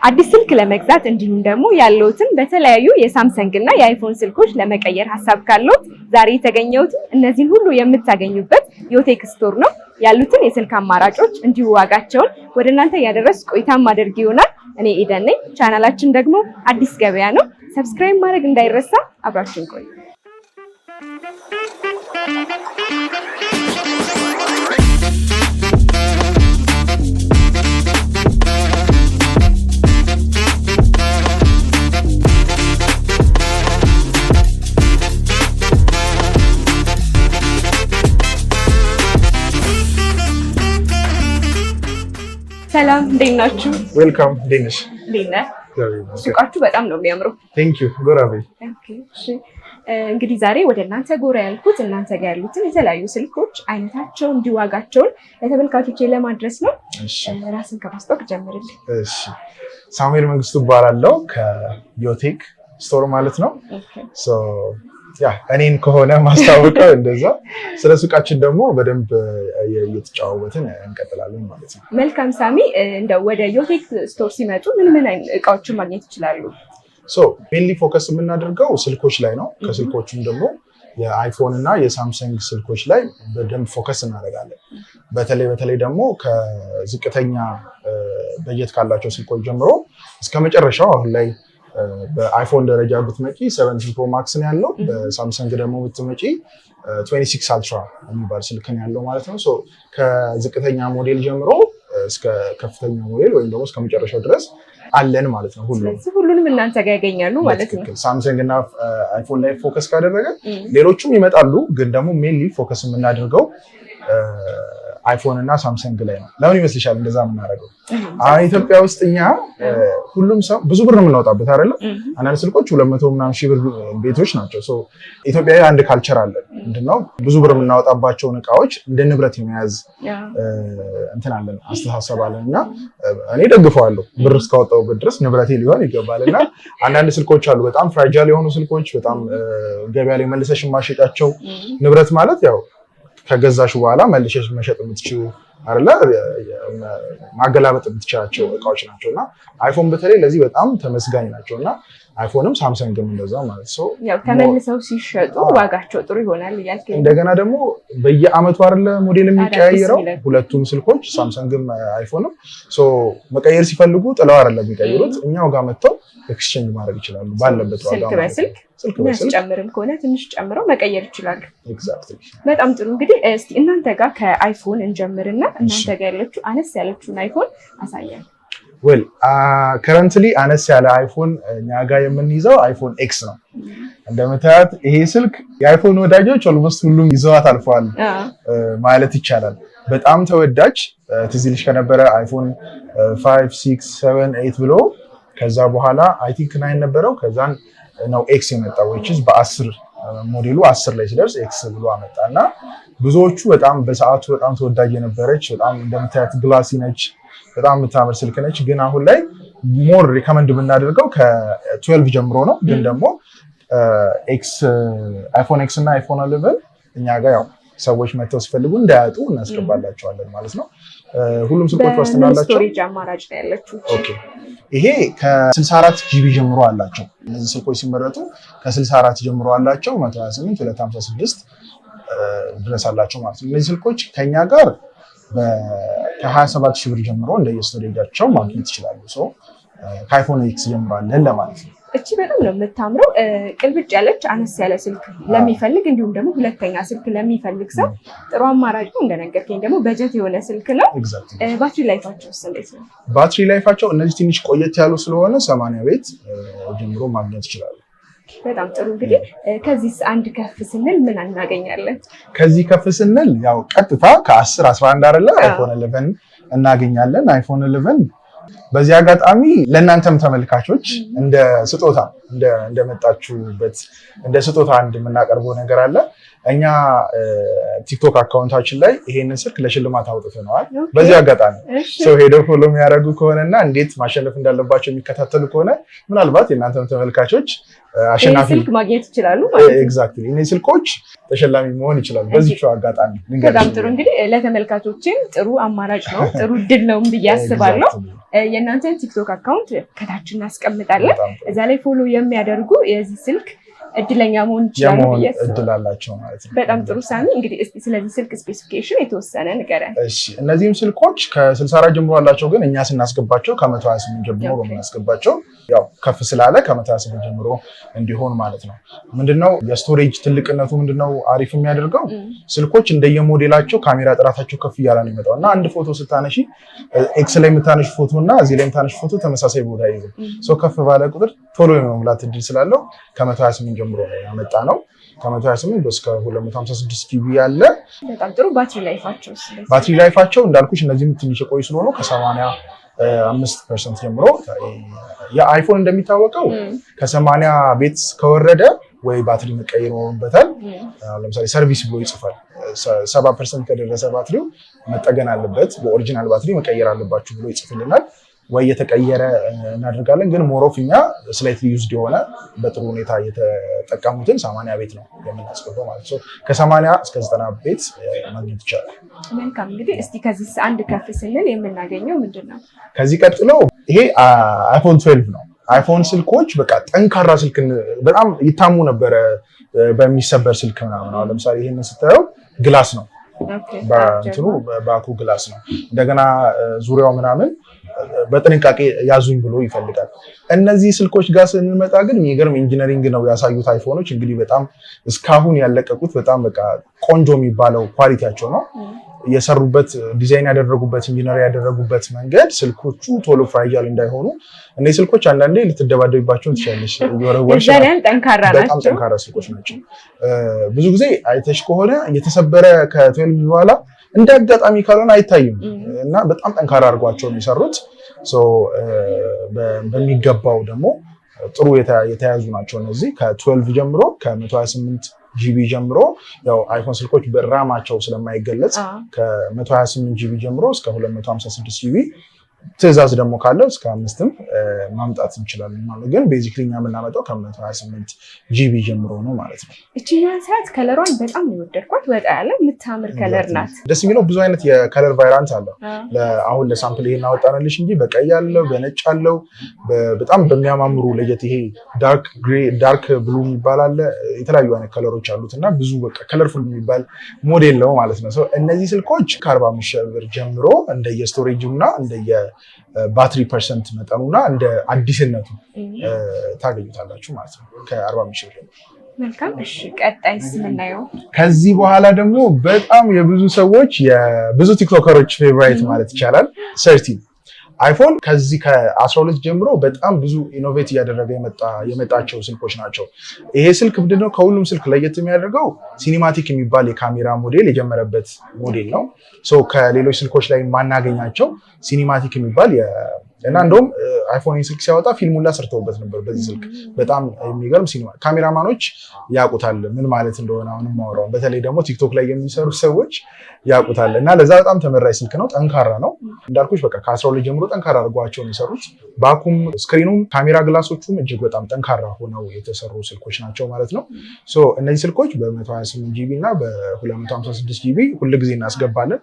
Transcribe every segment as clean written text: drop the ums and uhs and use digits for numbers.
አዲስ ስልክ ለመግዛት እንዲሁም ደግሞ ያለውትን በተለያዩ የሳምሰንግ እና የአይፎን ስልኮች ለመቀየር ሐሳብ ካለው ዛሬ የተገኘሁት እነዚህን ሁሉ የምታገኙበት ዮቴክ ስቶር ነው። ያሉትን የስልክ አማራጮች እንዲሁ ዋጋቸውን ወደ እናንተ ያደረስ ቆይታ ማድረግ ይሆናል። እኔ ኤደን ነኝ። ቻናላችን ደግሞ አዲስ ገበያ ነው። ሰብስክራይብ ማድረግ እንዳይረሳ። አብራችሁን ቆዩ። ሰላም እንዴት ናችሁ? ዌልካም ዴኒሽ ዴና ሱቃችሁ በጣም ነው የሚያምረው። ቴንክ ዩ ጎራቤ። ኦኬ እሺ፣ እንግዲህ ዛሬ ወደ እናንተ ጎራ ያልኩት እናንተ ጋር ያሉትን የተለያዩ ስልኮች አይነታቸውን እንዲዋጋቸውን ለተመልካቾች ለማድረስ ነው። እሺ፣ ራስን ከማስተዋወቅ ጀምርልኝ። እሺ፣ ሳሙኤል መንግስቱ እባላለሁ ከዮቴክ ስቶር ማለት ነው። ሶ ያ እኔን ከሆነ ማስታወቀው እንደዛ ስለ ሱቃችን ደግሞ በደንብ እየተጫወትን እንቀጥላለን ማለት ነው። መልካም ሳሚ፣ እንደው ወደ ዮቴክ ስቶር ሲመጡ ምን ምን እቃዎችን ማግኘት ይችላሉ? ሶ ሜንሊ ፎከስ የምናደርገው ስልኮች ላይ ነው። ከስልኮቹም ደግሞ የአይፎን እና የሳምሰንግ ስልኮች ላይ በደንብ ፎከስ እናደርጋለን። በተለይ ደግሞ ከዝቅተኛ በጀት ካላቸው ስልኮች ጀምሮ እስከ መጨረሻው አሁን ላይ በአይፎን ደረጃ ብትመጪ 17 ፕሮ ማክስ ነው ያለው። በሳምሰንግ ደግሞ ብትመጪ 26 አልትራ የሚባል ስልክ ነው ያለው ማለት ነው። ሶ ከዝቅተኛ ሞዴል ጀምሮ እስከ ከፍተኛ ሞዴል ወይም ደግሞ እስከ መጨረሻው ድረስ አለን ማለት ነው። ሁሉንም እናንተ ጋር ያገኛሉ ማለት ነው። ሳምሰንግ እና አይፎን ላይ ፎከስ ካደረገ ሌሎቹም ይመጣሉ፣ ግን ደግሞ ሜንሊ ፎከስ የምናደርገው አይፎን እና ሳምሰንግ ላይ ነው። ለምን ይመስልሻል እንደዛ የምናደርገው? ኢትዮጵያ ውስጥ እኛ ሁሉም ሰው ብዙ ብር የምናወጣበት አይደለ? አንዳንድ ስልኮች 200 ምናምን ሺህ ብር ቤቶች ናቸው። ሶ ኢትዮጵያዊ አንድ ካልቸር አለ። ምንድነው? ብዙ ብር የምናወጣባቸውን እቃዎች እንደ ንብረት የመያዝ እንትን አለን፣ አስተሳሰብ አለን እና እኔ ደግፈዋለሁ። ብር እስካወጣሁበት ድረስ ንብረቴ ሊሆን ይገባል። እና አንዳንድ ስልኮች አሉ በጣም ፍራጃይል የሆኑ ስልኮች፣ በጣም ገበያ ላይ መልሰሽ ማሸጫቸው ንብረት ማለት ያው ከገዛሽ በኋላ መልሸሽ መሸጥ የምትችሉ አይደለ? ማገላበጥ የምትችላቸው እቃዎች ናቸውና አይፎን በተለይ ለዚህ በጣም ተመስጋኝ ናቸውና አይፎንም ሳምሰንግም እንደዛው ማለት ነው። ያው ተመልሰው ሲሸጡ ዋጋቸው ጥሩ ይሆናል እያልከኝ። እንደገና ደግሞ በየአመቱ አይደለ ሞዴል የሚቀያየረው ሁለቱም ስልኮች ሳምሰንግም አይፎንም። ሶ መቀየር ሲፈልጉ ጥለው አይደለም የሚቀይሩት፣ እኛው ጋር መጥተው ኤክስቼንጅ ማድረግ ይችላሉ ባለበት ዋጋ ማለት ነው። ስልክ ጨምርም ከሆነ ትንሽ ጨምረው መቀየር ይችላሉ። ኤግዛክትሊ። በጣም ጥሩ። እንግዲህ እስቲ እናንተ ጋር ከአይፎን እንጀምርና እናንተ ጋር ያለችው አነስ ያለችውን አይፎን አሳያለሁ። ዌል ከረንትሊ አነስ ያለ አይፎን እኛ ጋር የምንይዘው አይፎን ኤክስ ነው። እንደምታያት ይሄ ስልክ የአይፎን ወዳጆች ኦልሞስት ሁሉም ይዘዋት አልፈዋል ማለት ይቻላል። በጣም ተወዳጅ ትዝ ይልሽ ከነበረ አይፎን 5 6 7 8 ብሎ ከዛ በኋላ አይ ቲንክ 9 ነበረው። ከዛን ነው ኤክስ የመጣው which በ10 ሞዴሉ 10 ላይ ሲደርስ ኤክስ ብሎ አመጣና ብዙዎቹ በጣም በሰዓቱ በጣም ተወዳጅ የነበረች በጣም እንደምታያት ግላሲ ነች፣ በጣም የምታምር ስልክ ነች። ግን አሁን ላይ ሞር ሪከመንድ ብናደርገው ከ12 ጀምሮ ነው። ግን ደግሞ ኤክስ አይፎን ኤክስ እና አይፎን 11 እኛ ጋር ያው ሰዎች መተው ሲፈልጉ እንዳያጡ እናስገባላቸዋለን ማለት ነው። ሁሉም ስልኮች ዋስትና አላቸው። ስቶሬጅ አማራጭ ነው ያለችው። ኦኬ፣ ይሄ ከ64 ጂቢ ጀምሮ አላቸው። እነዚህ ስልኮች ሲመረጡ ከ64 ጀምሮ አላቸው። 128 256 ድረስ አላቸው ማለት ነው። እነዚህ ስልኮች ከኛ ጋር ከ27 ሺህ ብር ጀምሮ እንደየስቶሬጃቸው ማግኘት ይችላሉ። ሶ ከአይፎን ኤክስ ጀምራለን ለማለት ነው። እቺ በጣም ነው የምታምረው። ቅልብጭ ያለች አነስ ያለ ስልክ ለሚፈልግ እንዲሁም ደግሞ ሁለተኛ ስልክ ለሚፈልግ ሰው ጥሩ አማራጭ ነው። እንደነገርከኝ ደግሞ በጀት የሆነ ስልክ ነው። ባትሪ ላይፋቸው እንዴት ነው? ባትሪ ላይፋቸው እነዚህ ትንሽ ቆየት ያሉ ስለሆነ 80 ቤት ጀምሮ ማግኘት ይችላሉ። በጣም ጥሩ። እንግዲህ ከዚህ አንድ ከፍ ስንል ምን እናገኛለን? ከዚህ ከፍ ስንል ያው ቀጥታ ከ10 11 አይደለ አይፎን 11 እናገኛለን። አይፎን 11 በዚህ አጋጣሚ ለእናንተም ተመልካቾች እንደ ስጦታ እንደመጣችሁበት እንደ ስጦታ አንድ የምናቀርበው ነገር አለ። እኛ ቲክቶክ አካውንታችን ላይ ይሄንን ስልክ ለሽልማት አውጥተነዋል። በዚህ አጋጣሚ ሰው ሄደው ፎሎ የሚያደርጉ ከሆነና እንዴት ማሸነፍ እንዳለባቸው የሚከታተሉ ከሆነ ምናልባት የእናንተም ተመልካቾች አሸናፊ ስልክ ማግኘት ይችላሉ ማለት ነው። ኤግዛክትሊ እነዚህ ስልኮች ተሸላሚ መሆን ይችላሉ። በዚህ አጋጣሚ በጣም ጥሩ። እንግዲህ ለተመልካቾችን ጥሩ አማራጭ ነው፣ ጥሩ እድል ነው ብዬ አስባለሁ። የእናንተን ቲክቶክ አካውንት ከታች እናስቀምጣለን። እዛ ላይ ፎሎ የሚያደርጉ የዚህ ስልክ እድለኛ መሆን ይችላሉ ብዬ እድል አላቸው ማለት ነው። በጣም ጥሩ ሳሚ፣ እንግዲህ እስቲ ስለዚህ ስልክ ስፔሲፊኬሽን የተወሰነ ንገረን። እሺ፣ እነዚህም ስልኮች ከ64 ጀምሮ አላቸው፣ ግን እኛ ስናስገባቸው ከ128 ጀምሮ በምናስገባቸው ያው ከፍ ስላለ ከ128 ጀምሮ እንዲሆን ማለት ነው። ምንድነው የስቶሬጅ ትልቅነቱ ምንድነው አሪፍ የሚያደርገው ስልኮች እንደየሞዴላቸው ካሜራ ጥራታቸው ከፍ እያለ ነው የሚመጣው እና አንድ ፎቶ ስታነሺ ኤክስ ላይ የምታነሺ ፎቶ እና እዚህ ላይ የምታነሺ ፎቶ ተመሳሳይ ቦታ ይይዛል። ሶ ከፍ ባለ ቁጥር ቶሎ የመሙላት እድል ስላለው ከ128 ጀምሮ ነው ያመጣ ነው። ከ128 እስከ 256 ጂቢ ያለ በጣም ጥሩ። ባትሪ ላይፋቸው እንዳልኩሽ እነዚህም ትንሽ የቆዩ ስለሆኑ ከ85% ጀምሮ የአይፎን እንደሚታወቀው ከ80 ቤት ከወረደ ወይ ባትሪ መቀየር ይኖርበታል። ለምሳሌ ሰርቪስ ብሎ ይጽፋል። 70% ከደረሰ ባትሪው መጠገን አለበት፣ በኦሪጂናል ባትሪ መቀየር አለባችሁ ብሎ ይጽፍልናል። ወይ የተቀየረ እናደርጋለን። ግን ሞሮፍ እኛ ስላይትሊ ዩዝድ የሆነ በጥሩ ሁኔታ የተጠቀሙትን 80 ቤት ነው የምናስገባው ማለት ነው። ከ80 እስከ 90 ቤት ማግኘት ይቻላል። መልካም። እንግዲህ እስቲ ከዚህ አንድ ከፍ ስንል የምናገኘው ምንድን ነው? ከዚህ ቀጥሎ ይሄ አይፎን 12 ነው። አይፎን ስልኮች በቃ ጠንካራ ስልክ በጣም ይታሙ ነበረ በሚሰበር ስልክ ምናምን። አሁን ለምሳሌ ይሄንን ስታየው ግላስ ነው፣ በእንትኑ ባኩ ግላስ ነው። እንደገና ዙሪያው ምናምን በጥንቃቄ ያዙኝ ብሎ ይፈልጋል። እነዚህ ስልኮች ጋር ስንመጣ ግን የሚገርም ኢንጂነሪንግ ነው ያሳዩት አይፎኖች። እንግዲህ በጣም እስካሁን ያለቀቁት በጣም በቃ ቆንጆ የሚባለው ኳሊቲያቸው ነው የሰሩበት፣ ዲዛይን ያደረጉበት፣ ኢንጂነር ያደረጉበት መንገድ ስልኮቹ ቶሎ ፍራጃል እንዳይሆኑ። እነዚህ ስልኮች አንዳንዴ ልትደባደብባቸው ትችላለች። በጣም ጠንካራ ስልኮች ናቸው። ብዙ ጊዜ አይተሽ ከሆነ የተሰበረ ከ12 በኋላ እንደ አጋጣሚ ካልሆነ አይታይም እና በጣም ጠንካራ አድርጓቸው ነው የሰሩት። በሚገባው ደግሞ ጥሩ የተያዙ ናቸው። እነዚህ ከ12 ጀምሮ ከ128 ጂቢ ጀምሮ ያው አይፎን ስልኮች በራማቸው ስለማይገለጽ ከ128 ጂቢ ጀምሮ እስከ 256 ጂቢ ትዕዛዝ ደግሞ ካለው እስከ 5ም ማምጣት እንችላለን ማለት። ግን ቤዚክሊ እኛ የምናመጣው ከ128 ጂቢ ጀምሮ ነው ማለት ነው። እቺኛን ሰዓት ከለሯን በጣም ነው የወደድኳት። ወጣ ያለ የምታምር ከለር ናት። ደስ የሚለው ብዙ አይነት የከለር ቫይራንት አለው። አሁን ለሳምፕል ይሄን አወጣንልሽ እንጂ በቀይ አለው፣ በነጭ አለው፣ በጣም በሚያማምሩ ለየት ይሄ ዳርክ ግሬ፣ ዳርክ ብሉ የሚባል አለ። የተለያዩ አይነት ከለሮች አሉት እና ብዙ በቃ ከለርፉል የሚባል ሞዴል ነው ማለት ነው። እነዚህ ስልኮች ከ45 ሺህ ብር ጀምሮ እንደየስቶሬጁ እና እንደየ ባትሪ ፐርሰንት መጠኑና እንደ አዲስነቱ ታገኙታላችሁ ማለት ነው። ከ45 ሺህ ብር። መልካም። እሺ፣ ቀጣይስ የምናየው ከዚህ በኋላ ደግሞ በጣም የብዙ ሰዎች የብዙ ቲክቶከሮች ፌቨራይት ማለት ይቻላል 13 አይፎን ከዚህ ከ12 ጀምሮ በጣም ብዙ ኢኖቬት እያደረገ የመጣቸው ስልኮች ናቸው። ይሄ ስልክ ምንድነው ከሁሉም ስልክ ለየት የሚያደርገው ሲኒማቲክ የሚባል የካሜራ ሞዴል የጀመረበት ሞዴል ነው። ከሌሎች ስልኮች ላይ የማናገኛቸው ሲኒማቲክ የሚባል እና እንደውም አይፎን ስልክ ሲያወጣ ፊልሙላ ሰርተውበት ነበር በዚህ ስልክ። በጣም የሚገርም ሲኒማ ካሜራማኖች ያውቁታል ምን ማለት እንደሆነ። አሁንም ማውራው በተለይ ደግሞ ቲክቶክ ላይ የሚሰሩ ሰዎች ያውቁታል እና ለዛ በጣም ተመራጭ ስልክ ነው። ጠንካራ ነው እንዳልኩሽ በቃ ከ12 ጀምሮ ጠንካራ አድርጓቸው የሚሰሩት። ባኩም ስክሪኑም ካሜራ ግላሶቹም እጅግ በጣም ጠንካራ ሆነው የተሰሩ ስልኮች ናቸው ማለት ነው። እነዚህ ስልኮች በ128 ጂቢ እና በ256 ጂቢ ሁልጊዜ እናስገባለን።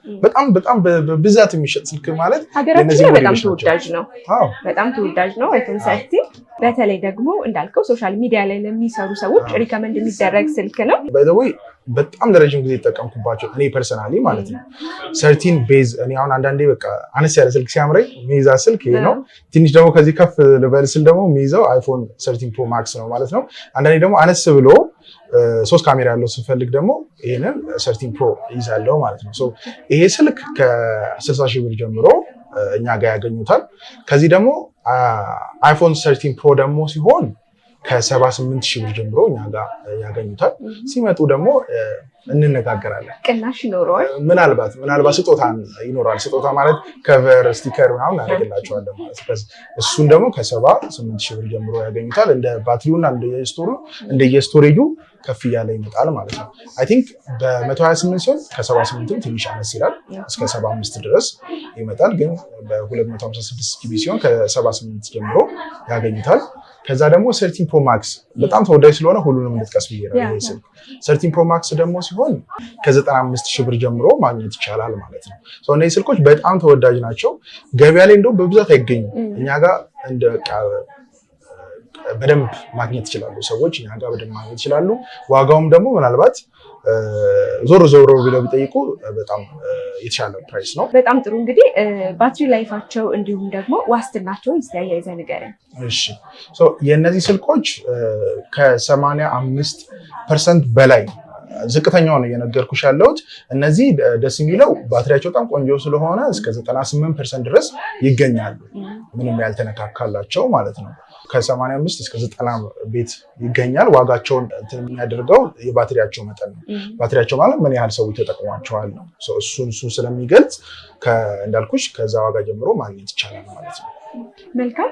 በጣም በብዛት የሚሸጥ ስልክ ማለት ሀገራችን ላይ በጣም ተወዳጅ ነው። በጣም ተወዳጅ ነው አይፎን 13። በተለይ ደግሞ እንዳልከው ሶሻል ሚዲያ ላይ ለሚሰሩ ሰዎች ሪከመንድ የሚደረግ ስልክ ነው። በጣም ለረጅም ጊዜ የተጠቀምኩባቸው እኔ ፐርሰናሊ ማለት ነው 13 ቤዝ። እኔ አሁን አንዳንዴ በቃ አነስ ያለ ስልክ ሲያምረኝ ሚይዛ ስልክ ይሄ ነው። ትንሽ ደግሞ ከዚህ ከፍ ልበል ስል ደግሞ የሚይዘው አይፎን 13 ፕሮ ማክስ ነው ማለት ነው። አንዳንዴ ደግሞ አነስ ብሎ 3 ካሜራ ያለው ስፈልግ ደግሞ ይሄንን 13 ፕሮ ይዛለው ማለት ነው። ይሄ ስልክ ከ60 ሺህ ብር ጀምሮ እኛ ጋር ያገኙታል። ከዚህ ደግሞ አይፎን 13 ፕሮ ደግሞ ሲሆን ከ78 ሺህ ብር ጀምሮ እኛ ጋር ያገኙታል። ሲመጡ ደግሞ እንነጋገራለን። ቅናሽ ይኖረዋል። ምናልባት ስጦታ ይኖራል። ስጦታ ማለት ከቨር፣ ስቲከር ምናምን እናደርግላቸዋለን ማለት ነው። እሱን ደግሞ ከ78 ሺህ ብር ጀምሮ ያገኙታል። እንደ ባትሪውና እንደየስቶሬጁ ከፍ እያለ ይመጣል ማለት ነው። አይ ቲንክ በ128 ሲሆን ከ78 ትንሽ አነስ ይላል እስከ 75 ድረስ ይመጣል። ግን በ256 ጂቢ ሲሆን ከ78 ጀምሮ ያገኙታል። ከዛ ደግሞ 13 ፕሮ ማክስ በጣም ተወዳጅ ስለሆነ ሁሉንም ልጥቀስ ብዬ ነው። ይሄ ስልክ 13 ፕሮ ማክስ ደግሞ ሲሆን ከ95 ሺህ ብር ጀምሮ ማግኘት ይቻላል ማለት ነው። እነዚህ ስልኮች በጣም ተወዳጅ ናቸው። ገበያ ላይ እንደውም በብዛት አይገኙም። እኛ ጋር እንደ በደንብ ማግኘት ይችላሉ ሰዎች፣ እኛ ጋር በደንብ ማግኘት ይችላሉ። ዋጋውም ደግሞ ምናልባት ዞሮ ብለው ቢጠይቁ በጣም የተሻለ ፕራይስ ነው። በጣም ጥሩ። እንግዲህ ባትሪ ላይፋቸው እንዲሁም ደግሞ ዋስትናቸውን አያይዘህ ንገረኝ። እሺ የእነዚህ ስልኮች ከ85% በላይ ዝቅተኛው ነው እየነገርኩሽ ያለሁት። እነዚህ ደስ የሚለው ባትሪያቸው በጣም ቆንጆ ስለሆነ እስከ 98% ድረስ ይገኛሉ፣ ምንም ያልተነካካላቸው ማለት ነው። ከ85 እስከ 90 ቤት ይገኛል። ዋጋቸውን የሚያደርገው የባትሪያቸው መጠን ነው። ባትሪያቸው ማለት ምን ያህል ሰው ተጠቅሟቸዋል ነው። እሱን ስለሚገልጽ እንዳልኩሽ ከዛ ዋጋ ጀምሮ ማግኘት ይቻላል ማለት ነው። መልካም።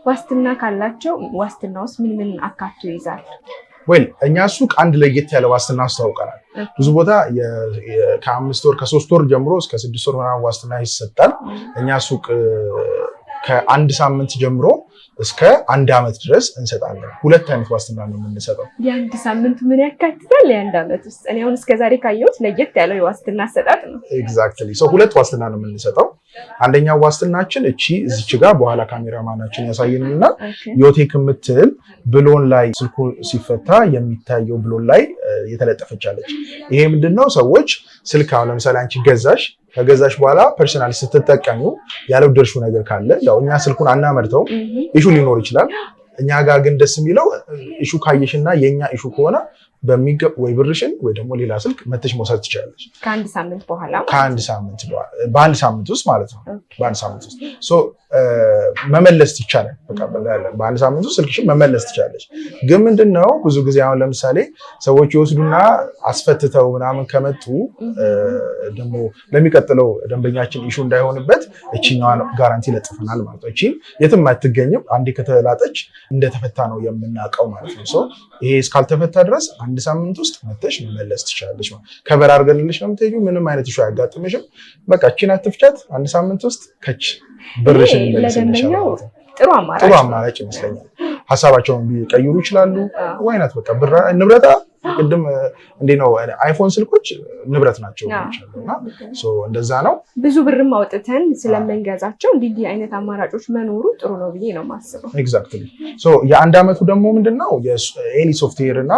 ዋስትና ካላቸው ዋስትና ውስጥ ምን አካቶ ይይዛል? እኛ ሱቅ አንድ ለየት ያለ ዋስትና አስተዋውቀናል። ብዙ ቦታ ከ5 ወር ከ3 ወር ጀምሮ እስከ 6 ወር ምናምን ዋስትና ይሰጣል። እኛ ሱቅ ከ1 ሳምንት ጀምሮ እስከ 1 ዓመት ድረስ እንሰጣለን። 2 አይነት ዋስትና ነው የምንሰጠው። የ1 ሳምንት ምን ያካትታል? የ1 ዓመት ውስጥ እኔ አሁን እስከዛሬ ካየሁት ለየት ያለው የዋስትና አሰጣጥ ነው። ኤግዛክትሊ 2 ዋስትና ነው የምንሰጠው። አንደኛው ዋስትናችን እዚች ጋር በኋላ ካሜራማናችን ያሳየንና ዮቴክ የምትል ብሎን ላይ ስልኩ ሲፈታ የሚታየው ብሎን ላይ የተለጠፈቻለች። ይሄ ምንድነው? ሰዎች ስልክ አሁን ለምሳሌ አንቺ ከገዛሽ በኋላ ፐርሰናል ስትጠቀሙ ያልወደድሽው ነገር ካለ ያው እኛ ስልኩን አናመርተው ኢሹ ሊኖር ይችላል። እኛ ጋር ግን ደስ የሚለው ኢሹ ካየሽና የኛ ኢሹ ከሆነ በሚገባ ወይ ብርሽን ወይ ደግሞ ሌላ ስልክ መተሽ መውሰድ ትችላለሽ። ከ1 ሳምንት በኋላ በ1 ሳምንት ውስጥ ማለት ነው። በ1 ሳምንት ውስጥ መመለስ ይቻላል። በቃ በ1 ሳምንት ውስጥ ስልክሽን መመለስ ትችላለሽ። ግን ምንድነው ብዙ ጊዜ አሁን ለምሳሌ ሰዎች ይወስዱና አስፈትተው ምናምን ከመጡ ደግሞ ለሚቀጥለው ደንበኛችን ኢሹ እንዳይሆንበት እቺኛዋን ጋራንቲ ለጥፈናል ማለት ነው። እቺ የትም አትገኝም። አንዴ ከተላጠች እንደተፈታ ነው የምናውቀው ማለት ነው። ይሄ እስካልተፈታ ድረስ 1 ሳምንት ውስጥ መተሽ መመለስ ትችላለሽ። ከበር አድርገንልሽ ነው የምትሄጂው። ምንም አይነት ኢሹ አያጋጥምሽም። በቃ እቺን አትፍቻት። 1 ሳምንት ውስጥ ከች ብርሽን ይመለስልሻል። ጥሩ አማራጭ ይመስለኛል። ሀሳባቸውን ቢቀይሩ ይችላሉ። ወይናት በቃ ብር ንብረታ ቅድም እንዴ ነው አይፎን ስልኮች ንብረት ናቸው እና እንደዛ ነው። ብዙ ብርም አውጥተን ስለምንገዛቸው እንዲህ አይነት አማራጮች መኖሩ ጥሩ ነው ብዬ ነው የማስበው። ኤግዛክትሊ የ1 ዓመቱ ደግሞ ምንድነው ኤኒ ሶፍትዌር እና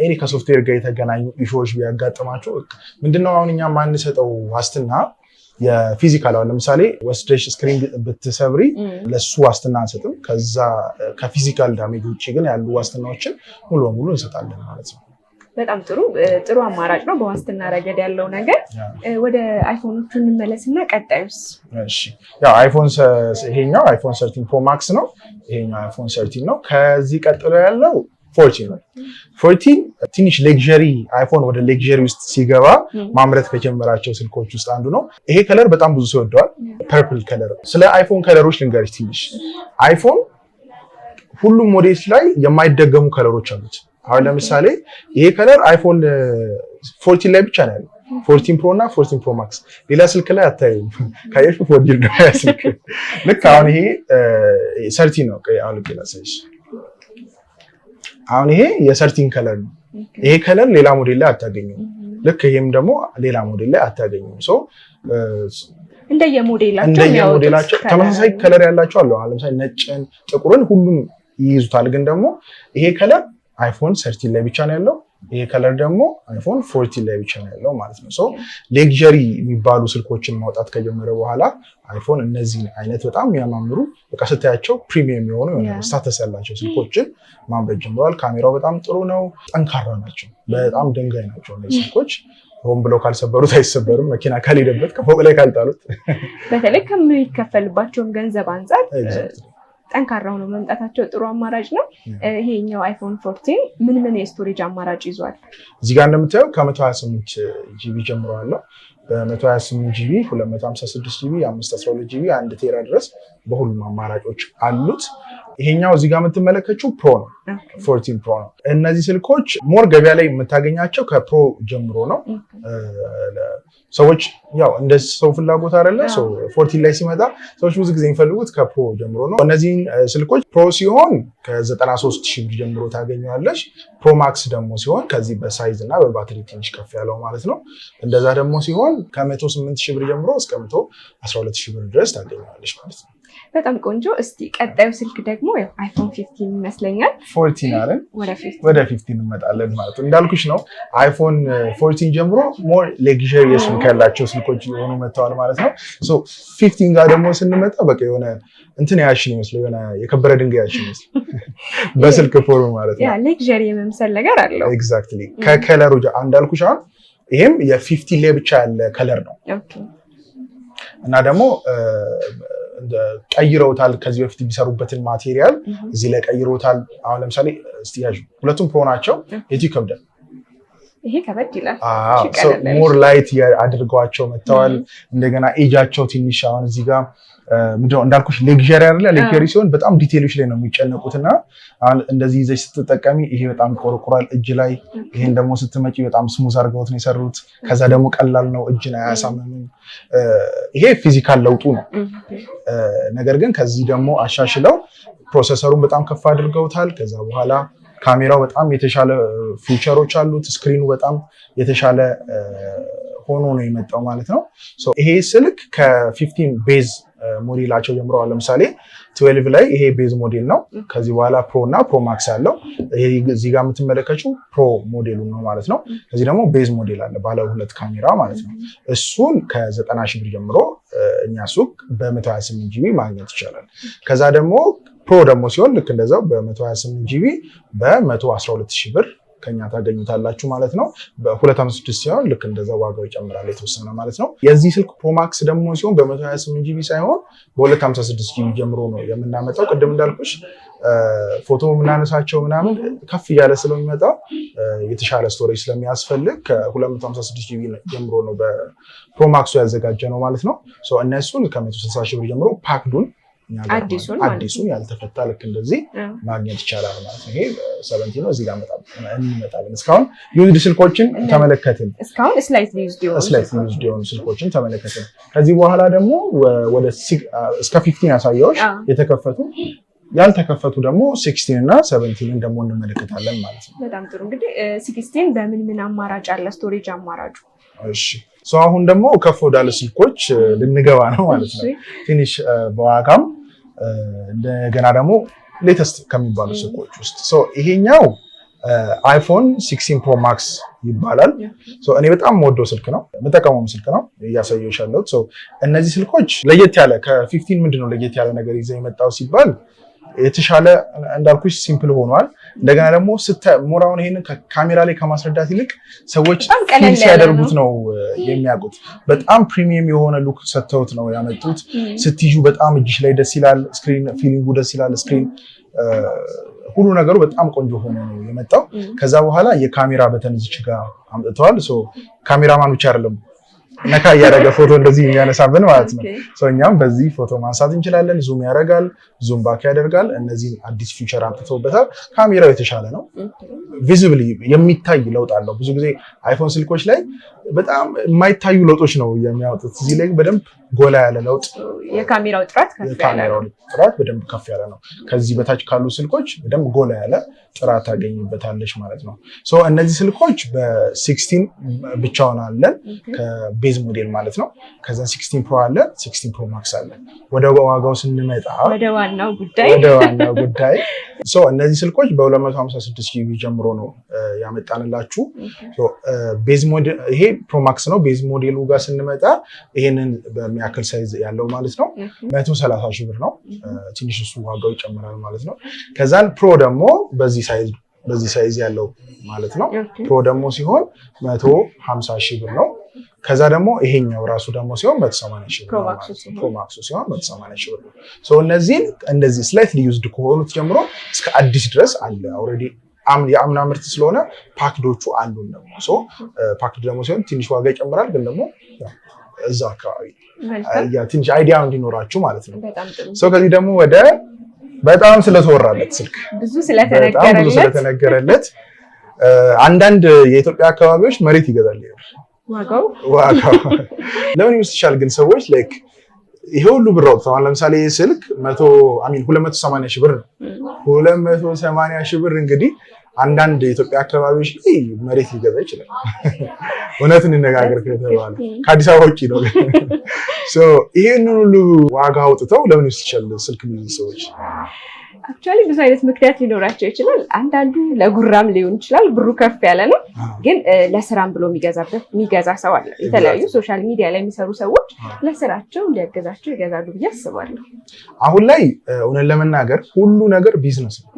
ኤኒ ከሶፍትዌር ጋር የተገናኙ ኢሹዎች ቢያጋጥማቸው ምንድነው አሁን እኛ ማንሰጠው ዋስትና የፊዚካል አሁን ለምሳሌ ወስደሽ ስክሪን ብትሰብሪ ለሱ ዋስትና አንሰጥም። ከዛ ከፊዚካል ዳሜጅ ውጭ ግን ያሉ ዋስትናዎችን ሙሉ በሙሉ እንሰጣለን ማለት ነው። በጣም ጥሩ አማራጭ ነው በዋስትና ረገድ ያለው ነገር። ወደ አይፎኖቹ እንመለስና ቀጣዩስ? እሺ ያው ይሄኛው አይፎን 13 ፕሮ ማክስ ነው። ይሄኛው አይፎን 13 ነው። ከዚህ ቀጥሎ ያለው 14 ነው። 14 ትንሽ ሌክዠሪ አይፎን ወደ ሌክዠሪ ውስጥ ሲገባ ማምረት ከጀመራቸው ስልኮች ውስጥ አንዱ ነው። ይሄ ከለር በጣም ብዙ ሰው ይወደዋል። ፐርፕል ከለር። ስለ አይፎን ከለሮች ልንገርሽ ትንሽ። አይፎን ሁሉም ሞዴሎች ላይ የማይደገሙ ከለሮች አሉት። አሁን ለምሳሌ ይሄ ከለር አይፎን 14 ላይ ብቻ ነው ያለው። 14 ፕሮ እና 14 ፕሮ ማክስ ሌላ ስልክ ላይ አታዩም። ካየሽ 14 ነው ያ ስልክ። ልክ አሁን ይሄ 13 ነው። አሁን ልክ አሁን ይሄ የ13 ከለር ነው። ይሄ ከለር ሌላ ሞዴል ላይ አታገኙም። ልክ ይሄም ደግሞ ሌላ ሞዴል ላይ አታገኙም። እንደየሞዴላቸው ተመሳሳይ ከለር ያላቸው አሉ። አሁን ለምሳሌ ነጭን፣ ጥቁርን ሁሉም ይይዙታል። ግን ደግሞ ይሄ ከለር አይፎን 13 ላይ ብቻ ነው ያለው። ይሄ ከለር ደግሞ አይፎን 14 ላይ ብቻ ነው ያለው ማለት ነው። ሌክዠሪ የሚባሉ ስልኮችን ማውጣት ከጀመረ በኋላ አይፎን እነዚህ አይነት በጣም የሚያማምሩ በቃ ስታያቸው ፕሪሚየም የሆኑ ስታተስ ያላቸው ስልኮችን ማምረት ጀምረዋል። ካሜራው በጣም ጥሩ ነው። ጠንካራ ናቸው። በጣም ድንጋይ ናቸው እነዚህ ስልኮች። ሆን ብለው ካልሰበሩት አይሰበሩም። መኪና ካልሄደበት ከፎቅ ላይ ካልጣሉት በተለይ ከሚከፈልባቸውም ገንዘብ አንጻር ጠንካራ ሆኖ መምጣታቸው ጥሩ አማራጭ ነው። ይሄኛው አይፎን 14 ምን የስቶሬጅ አማራጭ ይዟል? እዚህ ጋር እንደምታየው ከ128 ጂቢ ጀምሮ አለው። በ128 ጂቢ፣ 256 ጂቢ፣ 512 ጂቢ፣ 1 ቴራ ድረስ በሁሉም አማራጮች አሉት። ይሄኛው እዚህ ጋር የምትመለከቱው ፕሮ ነው 14 ፕሮ ነው። እነዚህ ስልኮች ሞር ገበያ ላይ የምታገኛቸው ከፕሮ ጀምሮ ነው። ሰዎች ያው እንደ ሰው ፍላጎት አይደለ 14 ላይ ሲመጣ ሰዎች ብዙ ጊዜ የሚፈልጉት ከፕሮ ጀምሮ ነው። እነዚህን ስልኮች ፕሮ ሲሆን ከ93,000 ብር ጀምሮ ታገኘዋለሽ። ፕሮ ማክስ ደግሞ ሲሆን ከዚህ በሳይዝ እና በባትሪ ትንሽ ከፍ ያለው ማለት ነው። እንደዛ ደግሞ ሲሆን ከ108,000 ብር ጀምሮ እስከ 112,000 ብር ድረስ ታገኘዋለሽ ማለት ነው። በጣም ቆንጆ። እስቲ ቀጣዩ ስልክ ደግሞ አይፎን 15 ይመስለኛል። 14 አለን ወደ 15 እንመጣለን ማለት ነው። እንዳልኩሽ ነው አይፎን 14 ጀምሮ ሞር ሌግዠሪየስ ሉክ ያላቸው ስልኮች የሆኑ መጥተዋል ማለት ነው። ሶ 15 ጋር ደግሞ ስንመጣ በቃ የሆነ እንትን ያሽን ይመስል የሆነ የከበረ ድንጋይ ያሽን ይመስል በስልክ ፎርም ማለት ነው። ያ ሌግዠሪ የመምሰል ነገር አለው። ኤግዛክትሊ ከከለሩ እንዳልኩሽ አሁን ይሄም የ15 ላይ ብቻ ያለ ከለር ነው እና ደግሞ ቀይረውታል። ከዚህ በፊት የሚሰሩበትን ማቴሪያል እዚህ ላይ ቀይረውታል። አሁን ለምሳሌ እስቲ ያዡ ሁለቱም ፕሮ ናቸው። የቱ ይከብዳል? ይሄ ከበድ ይላል። ሞር ላይት አድርገዋቸው መጥተዋል። እንደገና ኤጃቸው ትንሽ አሁን እዚህ ጋር ምንድነው እንዳልኩሽ ሌግዠሪ አይደለ? ሌግዠሪ ሲሆን በጣም ዲቴይሎች ላይ ነው የሚጨነቁትና አሁን እንደዚህ ይዘሽ ስትጠቀሚ ይሄ በጣም ይቆረቁራል እጅ ላይ። ይሄን ደግሞ ስትመጪ በጣም ስሙዝ አድርገውት ነው የሰሩት። ከዛ ደግሞ ቀላል ነው፣ እጅን አያሳምምም። ይሄ ፊዚካል ለውጡ ነው። ነገር ግን ከዚህ ደግሞ አሻሽለው ፕሮሰሰሩን በጣም ከፍ አድርገውታል። ከዛ በኋላ ካሜራው በጣም የተሻለ ፊቸሮች አሉት። ስክሪኑ በጣም የተሻለ ሆኖ ነው የመጣው ማለት ነው። ይሄ ስልክ ከ15 ቤዝ ሞዴላቸው ጀምረዋል። ለምሳሌ 12 ላይ ይሄ ቤዝ ሞዴል ነው። ከዚህ በኋላ ፕሮ እና ፕሮ ማክስ ያለው ይሄ እዚህ ጋር የምትመለከቱው ፕሮ ሞዴሉ ነው ማለት ነው። ከዚህ ደግሞ ቤዝ ሞዴል አለ ባለ 2 ካሜራ ማለት ነው። እሱን ከ90,000 ብር ጀምሮ እኛ ሱቅ በ128 ጂቢ ማግኘት ይቻላል። ከዛ ደግሞ ፕሮ ደግሞ ሲሆን ልክ እንደዛው በ128 ጂቢ በ112,000 ብር ከኛ ታገኙታላችሁ ማለት ነው። በ256 ሲሆን ልክ እንደዛው ዋጋው ይጨምራል የተወሰነ ማለት ነው። የዚህ ስልክ ፕሮ ማክስ ደግሞ ሲሆን በ128 ጂቢ ሳይሆን በ256 ጂቢ ጀምሮ ነው የምናመጣው። ቅድም እንዳልኩሽ ፎቶ የምናነሳቸው ምናምን ከፍ እያለ ስለሚመጣ የተሻለ ስቶሬጅ ስለሚያስፈልግ ከ256 ጂቢ ጀምሮ ነው በፕሮ ማክሱ ያዘጋጀ ነው ማለት ነው። እነሱን ከ160,000 ብር ጀምሮ ፓክዱን አዲሱን ያልተፈታ ልክ እንደዚህ ማግኘት ይቻላል ማለት ነው። ይሄ 17 ነው። እዚህ ጋር እንመጣለን። እስካሁን ዩዝድ ስልኮችን ተመለከትን። እስካሁን ስላይትሊ ዩዝድ የሆኑ ስልኮችን ተመለከትን። ከዚህ በኋላ ደግሞ ወደ እስከ 15 ያሳየዎች የተከፈቱ ያልተከፈቱ ደግሞ 16 እና 17 ደግሞ እንመለከታለን ማለት ነው። በጣም ጥሩ። እንግዲህ 16 በምን አማራጭ አለ? ስቶሬጅ አማራጩ እሺ አሁን ደግሞ ከፍ ወዳለ ስልኮች ልንገባ ነው ማለት ነው። ትንሽ በዋጋም እንደገና ደግሞ ሌተስት ከሚባሉ ስልኮች ውስጥ ይሄኛው አይፎን 16 ፕሮ ማክስ ይባላል። እኔ በጣም የምወደው ስልክ ነው፣ የምጠቀመውም ስልክ ነው እያሳየሁሽ ያለሁት። እነዚህ ስልኮች ለየት ያለ ከ15 ምንድነው ለየት ያለ ነገር ይዘው የመጣው ሲባል የተሻለ እንዳልኩሽ ሲምፕል ሆኗል። እንደገና ደግሞ ሞራውን ይሄንን ካሜራ ላይ ከማስረዳት ይልቅ ሰዎች ፊል ሲያደርጉት ነው የሚያውቁት። በጣም ፕሪሚየም የሆነ ሉክ ሰጥተውት ነው ያመጡት። ስትይዙ በጣም እጅሽ ላይ ደስ ይላል። ስክሪን ፊሊንጉ ደስ ይላል። ስክሪን ሁሉ ነገሩ በጣም ቆንጆ ሆኖ ነው የመጣው። ከዛ በኋላ የካሜራ በተን እዚች ጋር አምጥተዋል። ካሜራማን ብቻ አይደለም ነካ እያደረገ ፎቶ እንደዚህ የሚያነሳብን ማለት ነው። እኛም በዚህ ፎቶ ማንሳት እንችላለን። ዙም ያደርጋል፣ ዙም ባክ ያደርጋል። እነዚህን አዲስ ፊቸር አምጥተውበታል። ካሜራው የተሻለ ነው። ቪዚብሊ የሚታይ ለውጥ አለው። ብዙ ጊዜ አይፎን ስልኮች ላይ በጣም የማይታዩ ለውጦች ነው የሚያወጡት። እዚህ ላይ በደንብ ጎላ ያለ ለውጥ፣ የካሜራው ጥራት በደንብ ከፍ ያለ ነው። ከዚህ በታች ካሉ ስልኮች በደንብ ጎላ ያለ ጥራት ታገኝበታለች ማለት ነው። እነዚህ ስልኮች በ16 ብቻውን አለን ከቤዝ ሞዴል ማለት ነው። ከዛ 16 ፕሮ አለ፣ 16 ፕሮ ማክስ አለ። ወደ ዋጋው ስንመጣ ወደ ዋናው ጉዳይ እነዚህ ስልኮች በ256 ጂቢ ጀምሮ ነው ያመጣንላችሁ። ቤዝ ሞዴል ይሄ ፕሮ ማክስ ነው። ቤዝ ሞዴሉ ጋር ስንመጣ ይሄንን በሚያክል ሳይዝ ያለው ማለት ነው 130,000 ብር ነው። ትንሽ እሱ ዋጋው ይጨምራል ማለት ነው። ከዛን ፕሮ ደግሞ በዚህ ሳይዝ ያለው ማለት ነው። ፕሮ ደግሞ ሲሆን 150,000 ብር ነው። ከዛ ደግሞ ይሄኛው ራሱ ደግሞ ሲሆን 180,000 ብር ነው። ፕሮ ማክሱ ሲሆን 180,000 ብር ነው። እነዚህን እንደዚህ ስላይትሊ ዩዝድ ከሆኑት ጀምሮ እስከ አዲስ ድረስ አለ። ኦልሬዲ የአምና ምርት ስለሆነ ፓክዶቹ አሉን ደግሞ ፓክድ ደግሞ ሲሆን ትንሽ ዋጋ ይጨምራል፣ ግን ደግሞ እዛ አካባቢ ትንሽ አይዲያ እንዲኖራችሁ ማለት ነው። ከዚህ ደግሞ ወደ በጣም ስለተወራለት ስልክ ብዙ ስለተነገረለት አንዳንድ የኢትዮጵያ አካባቢዎች መሬት ይገዛል ዋጋው ለምን ይመስልሻል ግን ሰዎች ላይክ ይሄ ሁሉ ብር አውጥተዋል ለምሳሌ ስልክ 280 ሺህ ብር ነው 280 ሺህ ብር እንግዲህ አንዳንድ የኢትዮጵያ አካባቢዎች ላይ መሬት ሊገዛ ይችላል እውነትን እንነጋገር ከተባለ ከአዲስ አበባ ውጪ ነው ይሄንን ሁሉ ዋጋ አውጥተው ለምን ይመስልሻል ስልክ የሚይዙ ሰዎች አክቹአሊ ብዙ አይነት ምክንያት ሊኖራቸው ይችላል አንዳንዱ ለጉራም ሊሆን ይችላል ብሩ ከፍ ያለ ነው ግን ለስራም ብሎ የሚገዛ ሰው አለ የተለያዩ ሶሻል ሚዲያ ላይ የሚሰሩ ሰዎች ለስራቸው እንዲያገዛቸው ይገዛሉ ብዬ አስባለሁ አሁን ላይ እውነት ለመናገር ሁሉ ነገር ቢዝነስ ነው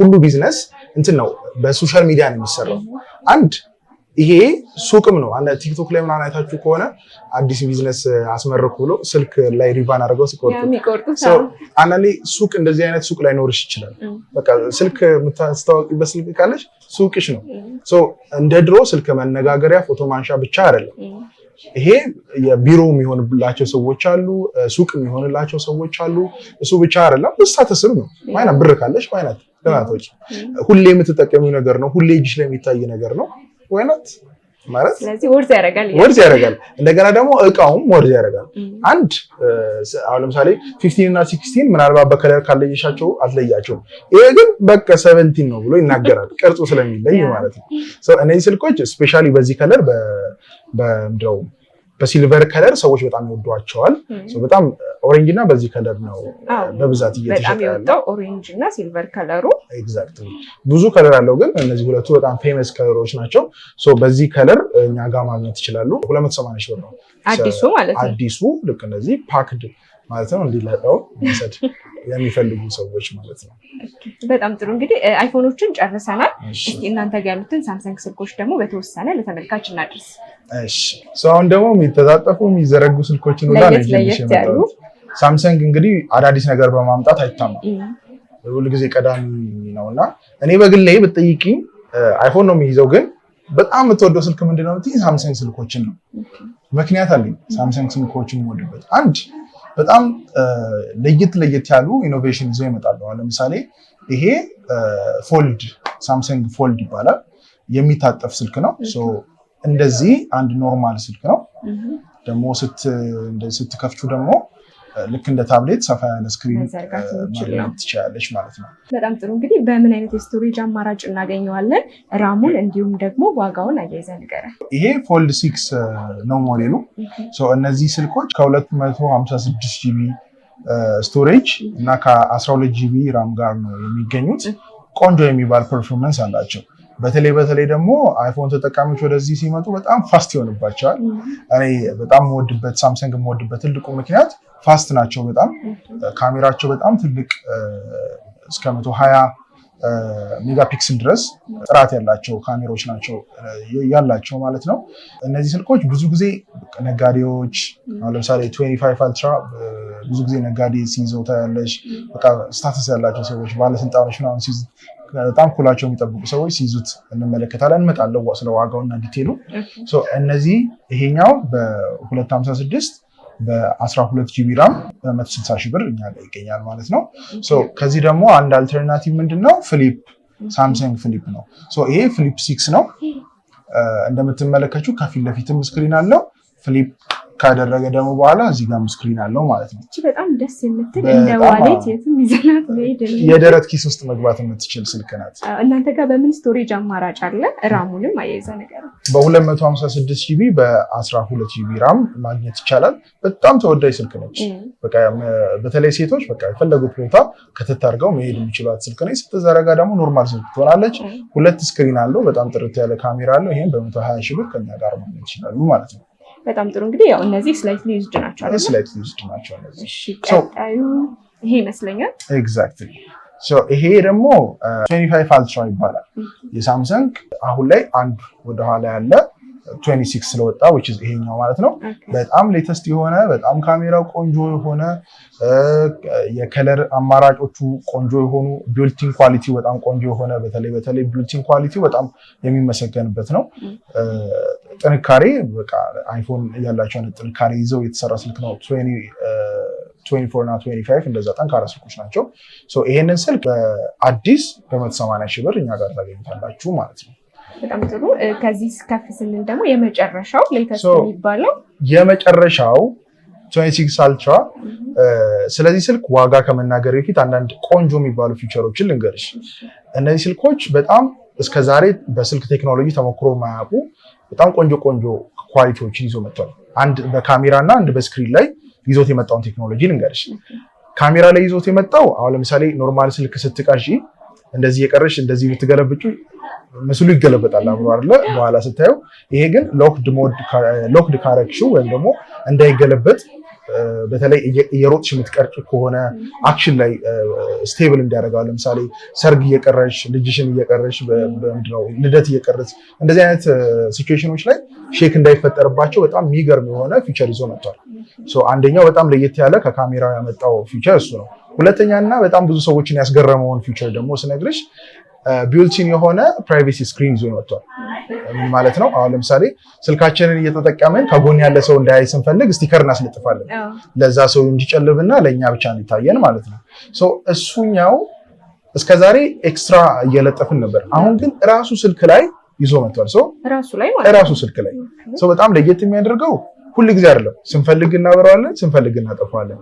ሁሉ ቢዝነስ እንትን ነው በሶሻል ሚዲያ ነው የሚሰራው አንድ ይሄ ሱቅም ነው አንተ ቲክቶክ ላይ ምናምን አይታችሁ ከሆነ አዲስ ቢዝነስ አስመረኩ ብሎ ስልክ ላይ ሪቫን አድርገው ሲቆርጡ አንዳንዴ ሱቅ እንደዚህ አይነት ሱቅ ላይ ኖርሽ ይችላል በቃ ስልክ የምታስተዋውቂበት ስልክ ካለሽ ሱቅሽ ነው እንደ ድሮ ስልክ መነጋገሪያ ፎቶ ማንሻ ብቻ አይደለም ይሄ የቢሮ የሚሆንላቸው ሰዎች አሉ ሱቅ የሚሆንላቸው ሰዎች አሉ እሱ ብቻ አይደለም ስታተስም ነው ማይና ብር ካለሽ ማይናት ለማቶች ሁሌ የምትጠቀሚው ነገር ነው ሁሌ እጅሽ ላይ የሚታይ ነገር ነው ወይናት ማለት ስለዚህ ወርዝ ያደርጋል እንደገና ደግሞ እቃውም ወርዝ ያደርጋል አንድ አሁን ለምሳሌ 15 እና 16 ምናልባት በከለር ካለየሻቸው አትለያቸውም ይሄ ግን በቃ 17 ነው ብሎ ይናገራል ቅርጹ ስለሚለይ ማለት ነው እነዚህ ስልኮች ስፔሻሊ በዚህ ከለር በምድረው በሲልቨር ከለር ሰዎች በጣም ይወዷቸዋል በጣም ኦሬንጅ እና በዚህ ከለር ነው በብዛት እየተሸጠ ያለው በጣም ኦሬንጅ እና ሲልቨር ከለሩ ኤግዛክትሊ ብዙ ከለር አለው ግን እነዚህ ሁለቱ በጣም ፌመስ ከለሮች ናቸው በዚህ ከለር እኛ ጋር ማግኘት ይችላሉ 280 ሺህ ብር ነው አዲሱ ማለት ነው አዲሱ ልክ እንደዚህ ፓክድ ማለት ነው እንዲለጣው መሰድ የሚፈልጉ ሰዎች ማለት ነው በጣም ጥሩ እንግዲህ አይፎኖችን ጨርሰናል እስኪ እናንተ ጋር ያሉትን ሳምሰንግ ስልኮች ደግሞ በተወሰነ ለተመልካች እናድርስ እሺ አሁን ደግሞ የሚተጣጠፉ የሚዘረጉ ስልኮችን ሁላ ነው ሳምሰንግ እንግዲህ አዳዲስ ነገር በማምጣት አይታማም ሁሉ ጊዜ ቀዳሚ ነውና እኔ በግሌ ብትጠይቂኝ አይፎን ነው የሚይዘው ግን በጣም የምትወደው ስልክ ምንድነው እንት ሳምሰንግ ስልኮችን ነው ምክንያት አለኝ ሳምሰንግ ስልኮችን ወደበት አንድ በጣም ለየት ያሉ ኢኖቬሽን ይዘው ይመጣሉ ለምሳሌ ይሄ ፎልድ ሳምሰንግ ፎልድ ይባላል የሚታጠፍ ስልክ ነው እንደዚህ አንድ ኖርማል ስልክ ነው ደግሞ ስትከፍቱ ደግሞ ልክ እንደ ታብሌት ሰፋ ያለ ስክሪን ማግኘት ትችላለች ማለት ነው በጣም ጥሩ እንግዲህ በምን አይነት የስቶሬጅ አማራጭ እናገኘዋለን ራሙን እንዲሁም ደግሞ ዋጋውን አያይዘን ንገረን ይሄ ፎልድ 6 ነው ሞዴሉ እነዚህ ስልኮች ከ256 ጂቢ ስቶሬጅ እና ከ12 ጂቢ ራም ጋር ነው የሚገኙት ቆንጆ የሚባል ፐርፎርማንስ አላቸው በተለይ ደግሞ አይፎን ተጠቃሚዎች ወደዚህ ሲመጡ በጣም ፋስት ይሆንባቸዋል እኔ በጣም ወድበት ሳምሰንግ ወድበት ትልቁ ምክንያት ፋስት ናቸው በጣም ካሜራቸው በጣም ትልቅ እስከ 120 ሜጋፒክሰል ድረስ ጥራት ያላቸው ካሜራዎች ናቸው ያላቸው ማለት ነው እነዚህ ስልኮች ብዙ ጊዜ ነጋዴዎች ለምሳሌ 25 አልትራ ብዙ ጊዜ ነጋዴ ሲይዘው ታያለሽ በቃ ስታተስ ያላቸው ሰዎች ባለስልጣኖች ምናምን ሲይዙ በጣም ኩላቸው የሚጠብቁ ሰዎች ሲይዙት እንመለከታለን እንመጣለን ስለ ዋጋውና ዲቴሉ እነዚህ ይሄኛው በ256 በ12 ጂቢ ራም በ160 ሺህ ብር እኛ ላይ ይገኛል ማለት ነው ከዚህ ደግሞ አንድ አልተርናቲቭ ምንድነው ፍሊፕ ሳምሰንግ ፍሊፕ ነው ይሄ ፍሊፕ 6 ነው እንደምትመለከቱ ከፊት ለፊትም ስክሪን አለው ፍሊፕ ካደረገ ደግሞ በኋላ እዚህ ጋር ስክሪን አለው ማለት ነው እቺ በጣም ደስ የምትል እንደ ዋሌት የትም ይዘናት መሄድ የደረት ኪስ ውስጥ መግባት የምትችል ስልክ ናት እናንተ ጋር በምን ስቶሬጅ አማራጭ አለ ራሙንም አያይዘ ነገር በ256 ጂቢ በ12 ጂቢ ራም ማግኘት ይቻላል በጣም ተወዳጅ ስልክ ነች በቃ በተለይ ሴቶች በቃ የፈለጉት ቦታ ከተታርገው መሄድ የሚችሏት ስልክ ነች ስትዘረጋ ደግሞ ኖርማል ስልክ ትሆናለች ሁለት ስክሪን አለው በጣም ጥርት ያለ ካሜራ አለው ይሄን በ120 ሺህ ብር ከኛ ጋር ማግኘት ይችላሉ ማለት ነው በጣም ጥሩ እንግዲህ ያው እነዚህ ስላይትሊ ዩዝድ ናቸው አይደል ስላይትሊ ዩዝድ ናቸው እነዚህ እሺ ቀጣዩ ይሄ ይመስለኛል ኤግዛክትሊ ይሄ ደግሞ 25 አልትራ ይባላል የሳምሰንግ አሁን ላይ አንድ ወደ ኋላ ያለ 26 ስለወጣ which is ይሄኛው ማለት ነው በጣም ሌተስት የሆነ በጣም ካሜራው ቆንጆ የሆነ የከለር አማራጮቹ ቆንጆ የሆኑ ቢልቲን ኳሊቲ በጣም ቆንጆ የሆነ በተለይ ቢልቲን ኳሊቲ በጣም የሚመሰገንበት ነው ጥንካሬ በቃ አይፎን ያላቸው ጥንካሬ ይዘው የተሰራ ስልክ ነው 24 እና 25 እንደዛ ጠንካራ ስልኮች ናቸው። ይሄንን ስልክ በአዲስ በ180 ሺህ ብር እኛ ጋር ታገኙታላችሁ ማለት ነው። በጣም ጥሩ። ከዚህ ከፍ ስንል ደግሞ የመጨረሻው ሌተስት የሚባለው የመጨረሻው 26 አልትራ። ስለዚህ ስልክ ዋጋ ከመናገር በፊት አንዳንድ ቆንጆ የሚባሉ ፊቸሮችን ልንገርሽ። እነዚህ ስልኮች በጣም እስከዛሬ በስልክ ቴክኖሎጂ ተሞክሮ የማያውቁ በጣም ቆንጆ ኳሊቲዎችን ይዞ መጥቷል። አንድ በካሜራ እና አንድ በስክሪን ላይ ይዞት የመጣውን ቴክኖሎጂ ልንገርሽ። ካሜራ ላይ ይዞት የመጣው አሁን ለምሳሌ ኖርማል ስልክ ስትቀርሺ እንደዚህ የቀረሽ እንደዚህ ብትገለብጩ ምስሉ ይገለበጣል አብሮ አይደለ በኋላ ስታየው። ይሄ ግን ሎክድ ካረክሽው ወይም ደግሞ እንዳይገለበጥ በተለይ እየሮጥሽ የምትቀርጭ ከሆነ አክሽን ላይ ስቴብል እንዲያደርጋው ለምሳሌ ሰርግ እየቀረሽ ልጅሽን እየቀረሽ በምንድነው ልደት እየቀረች እንደዚህ አይነት ሲቹዌሽኖች ላይ ሼክ እንዳይፈጠርባቸው በጣም የሚገርም የሆነ ፊቸር ይዞ መጥቷል። አንደኛው በጣም ለየት ያለ ከካሜራው ያመጣው ፊቸር እሱ ነው። ሁለተኛና በጣም ብዙ ሰዎችን ያስገረመውን ፊቸር ደግሞ ስነግርሽ ቢልቲን የሆነ ፕራይቬሲ ስክሪን ይዞ መጥቷል። ምን ማለት ነው? አሁን ለምሳሌ ስልካችንን እየተጠቀምን ከጎን ያለ ሰው እንዳያይ ስንፈልግ ስቲከር እናስለጥፋለን፣ ለዛ ሰው እንዲጨልብና ለእኛ ብቻ እንዲታየን ማለት ነው። እሱኛው እስከዛሬ ኤክስትራ እየለጠፍን ነበር። አሁን ግን ራሱ ስልክ ላይ ይዞ መጥቷል። ራሱ ስልክ ላይ በጣም ለየት የሚያደርገው ሁሉ ጊዜ አይደለም፣ ስንፈልግ እናበራዋለን፣ ስንፈልግ እናጠፋዋለን።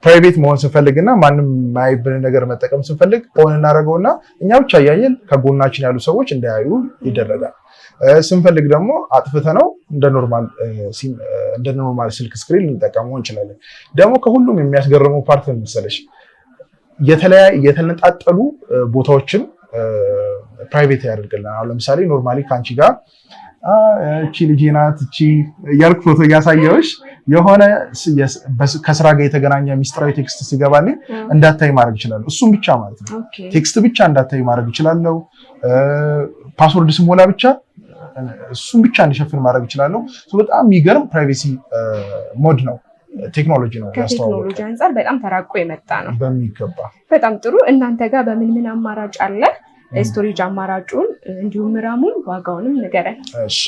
ፕራይቬት መሆን ስንፈልግና ማንም ማይብን ነገር መጠቀም ስንፈልግ ኦን እናደርገውና እኛ ብቻ እያየን ከጎናችን ያሉ ሰዎች እንዳያዩ ይደረጋል። ስንፈልግ ደግሞ አጥፍተነው እንደ ኖርማል ስልክ ስክሪን ልንጠቀመው እንችላለን። ደግሞ ከሁሉም የሚያስገርመው ፓርት መሰለሽ የተነጣጠሉ ቦታዎችን ፕራይቬት ያደርግልናል። አሁን ለምሳሌ ኖርማሊ ከአንቺ ጋር እቺ ልጄ ናት እቺ እያልኩ ፎቶ እያሳየሁሽ የሆነ ከስራ ጋር የተገናኘ ሚስጥራዊ ቴክስት ሲገባልኝ እንዳታይ ማድረግ ይችላል። እሱም ብቻ ማለት ነው። ቴክስት ብቻ እንዳታይ ማድረግ ይችላል። ፓስወርድ ስሞላ ብቻ እሱም ብቻ እንዲሸፍን ማድረግ ይችላል። በጣም የሚገርም ፕራይቬሲ ሞድ ነው። ቴክኖሎጂ ነው ያስተዋወቀው። ከቴክኖሎጂ አንፃር በጣም ተራቆ የመጣ ነው በሚገባ። በጣም ጥሩ። እናንተ ጋር በምን አማራጭ አለ? ስቶሬጅ አማራጩን እንዲሁም ራሙን ዋጋውንም ንገረን። እሺ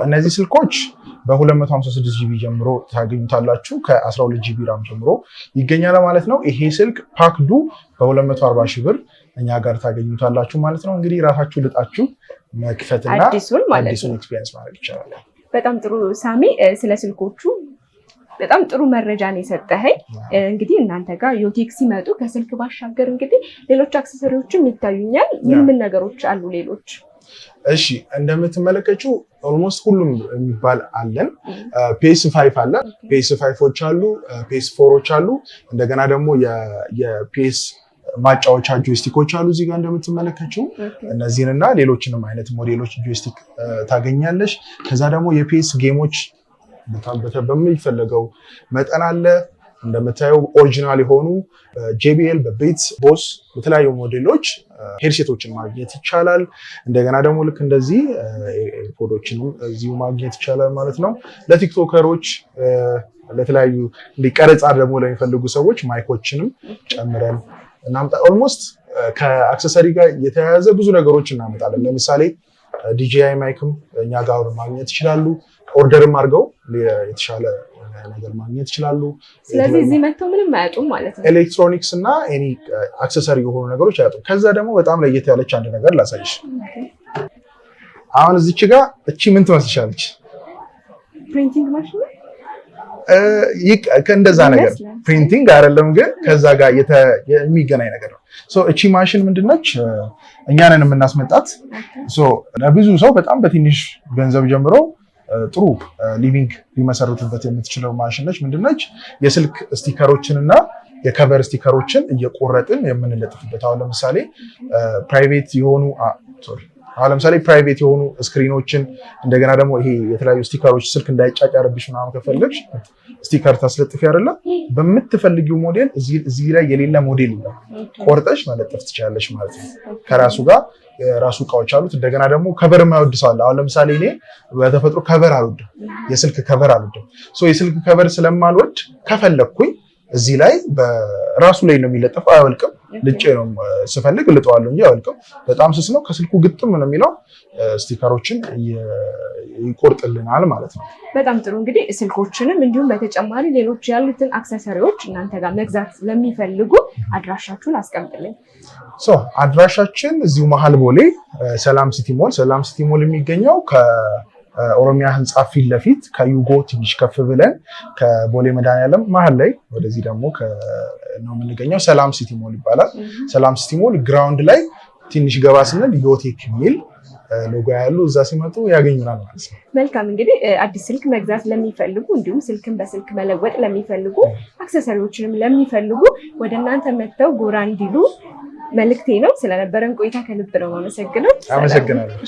እነዚህ ስልኮች በ256 ጂቢ ጀምሮ ታገኙታላችሁ። ከ12 ጂቢ ራም ጀምሮ ይገኛል ማለት ነው። ይሄ ስልክ ፓክዱ በ240 ሺህ ብር እኛ ጋር ታገኙታላችሁ ማለት ነው። እንግዲህ ራሳችሁ ልጣችሁ መክፈትና አዲሱን ኤክስፒሪየንስ ማድረግ ይቻላል። በጣም ጥሩ ሳሚ፣ ስለ ስልኮቹ በጣም ጥሩ መረጃን የሰጠኸኝ። እንግዲህ እናንተ ጋር ዮቴክ ሲመጡ ከስልክ ባሻገር እንግዲህ ሌሎች አክሰሰሪዎችም ይታዩኛል። ምን ነገሮች አሉ ሌሎች? እሺ እንደምትመለከቱ ኦልሞስት ሁሉም የሚባል አለን። PS5 አለ፣ PS5ዎች አሉ፣ PS4ዎች አሉ። እንደገና ደግሞ የPS ማጫወቻ ጆይስቲኮች አሉ እዚህ ጋር እንደምትመለከቱ። እነዚህንና ሌሎችንም አይነት ሞዴሎች ጆይስቲክ ታገኛለሽ። ከዛ ደግሞ የPS ጌሞች በሚፈለገው መጠን አለ። እንደምታየው ኦሪጂናል የሆኑ JBL በቤትስ ቦስ በተለያዩ ሞዴሎች ሄድሴቶችን ማግኘት ይቻላል። እንደገና ደግሞ ልክ እንደዚህ ኤርፖዶችንም እዚሁ ማግኘት ይቻላል ማለት ነው። ለቲክቶከሮች ለተለያዩ ቀረጻ ደግሞ ለሚፈልጉ ሰዎች ማይኮችንም ጨምረን እናምጣ። ኦልሞስት ከአክሰሰሪ ጋር የተያያዘ ብዙ ነገሮች እናመጣለን። ለምሳሌ DJI ማይክም እኛ ጋር ማግኘት ይችላሉ። ኦርደርም አድርገው የተሻለ ነገር ማግኘት ይችላሉ። ስለዚህ እዚህ መጥተው ምንም አያጡም ማለት ነው። ኤሌክትሮኒክስ እና ኤኒ አክሰሰሪ የሆኑ ነገሮች አያጡም። ከዛ ደግሞ በጣም ለየት ያለች አንድ ነገር ላሳይሽ። አሁን እዚች ጋር እቺ ምን ትመስልሻለች? ፕሪንቲንግ ማሽን ከእንደዛ ነገር ፕሪንቲንግ አይደለም ግን ከዛ ጋር የሚገናኝ ነገር ነው። እቺ ማሽን ምንድነች? እኛ ነን የምናስመጣት። ለብዙ ሰው በጣም በትንሽ ገንዘብ ጀምሮ ጥሩ ሊቪንግ ሊመሰርቱበት የምትችለው ማሽን ነች። ምንድነች? የስልክ ስቲከሮችን እና የከቨር ስቲከሮችን እየቆረጥን የምንለጥፍበት። አሁን ለምሳሌ ፕራይቬት የሆኑ ስክሪኖችን እንደገና ደግሞ ይሄ የተለያዩ ስቲከሮች ስልክ እንዳይጫጫርብሽ ምናምን ከፈለግሽ ስቲከር ታስለጥፊ አይደለ? በምትፈልጊው ሞዴል እዚህ ላይ የሌለ ሞዴል ይላል ቆርጠሽ መለጠፍ ትችላለሽ ማለት ነው። ከራሱ ጋር የራሱ እቃዎች አሉት። እንደገና ደግሞ ከቨር የማይወድ ሰው አለ። አሁን ለምሳሌ እኔ በተፈጥሮ ከቨር አልወድም፣ የስልክ ከቨር አልወድም። የስልክ ከቨር ስለማልወድ ከፈለግኩኝ እዚህ ላይ በራሱ ላይ ነው የሚለጠፈው፣ አይወልቅም። ልጬ ነው ስፈልግ ልጠዋለሁ እንጂ አይወልቅም። በጣም ስስ ነው። ከስልኩ ግጥም ነው የሚለው። ስቲከሮችን ይቆርጥልናል ማለት ነው። በጣም ጥሩ። እንግዲህ ስልኮችንም እንዲሁም በተጨማሪ ሌሎች ያሉትን አክሰሰሪዎች እናንተ ጋር መግዛት ለሚፈልጉ አድራሻችሁን አስቀምጥልኝ። አድራሻችን እዚሁ መሀል ቦሌ ሰላም ሲቲ ሞል። ሰላም ሲቲ ሞል የሚገኘው ኦሮሚያ ህንፃ ፊት ለፊት ከዩጎ ትንሽ ከፍ ብለን ከቦሌ መድኃኒዓለም መሀል ላይ ወደዚህ ደግሞ ነው የምንገኘው። ሰላም ሲቲ ሞል ይባላል። ሰላም ሲቲ ሞል ግራውንድ ላይ ትንሽ ገባ ስንል ዮቴክ የሚል ሎጎ ያሉ እዛ ሲመጡ ያገኙናል ማለት ነው። መልካም። እንግዲህ አዲስ ስልክ መግዛት ለሚፈልጉ እንዲሁም ስልክን በስልክ መለወጥ ለሚፈልጉ አክሰሰሪዎችንም ለሚፈልጉ ወደ እናንተ መጥተው ጎራ እንዲሉ መልእክቴ ነው። ስለነበረን ቆይታ ከልብ ነው የማመሰግነው። አመሰግናለሁ።